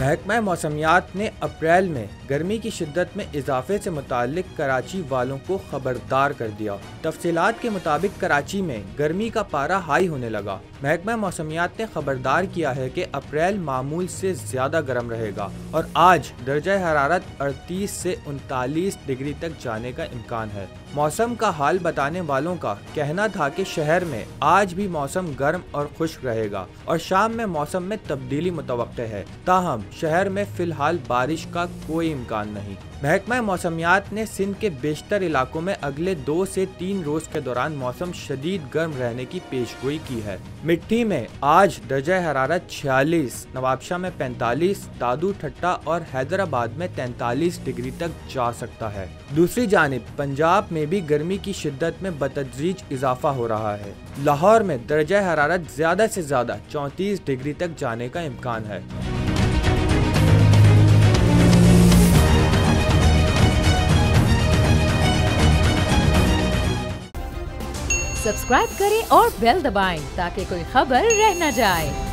महकमा मौसमियात ने अप्रैल में गर्मी की शिद्दत में इजाफे से मुताल्लिक कराची वालों को खबरदार कर दिया। तफसीलात के मुताबिक कराची में गर्मी का पारा हाई होने लगा। महकमा मौसमियात ने खबरदार किया है कि अप्रैल मामूल से ज़्यादा गर्म रहेगा और आज दर्जा हरारत 38 से 39 डिग्री तक जाने का इम्कान है। मौसम का हाल बताने वालों का कहना था कि शहर में आज भी मौसम गर्म और खुश्क रहेगा और शाम में मौसम में तब्दीली मुतवक्के है। ताहम शहर में फिलहाल बारिश का कोई इम्कान नहीं। महकमा मौसमियात ने सिंध के बेशतर इलाकों में अगले 2 से 3 रोज के दौरान मौसम शदीद गर्म रहने की पेशगोई की है। मिट्टी में आज दर्जा हरारत 46, नवाबशाह में 45, दादू ठट्टा और हैदराबाद में 43 डिग्री तक जा सकता है। दूसरी जानिब पंजाब में भी गर्मी की शिद्दत में बतदरीज इजाफा हो रहा है। लाहौर में दर्जा हरारत ज्यादा से ज्यादा 34 डिग्री तक जाने का इम्कान है। सब्सक्राइब करें और बेल दबाएं ताकि कोई खबर रह न जाए।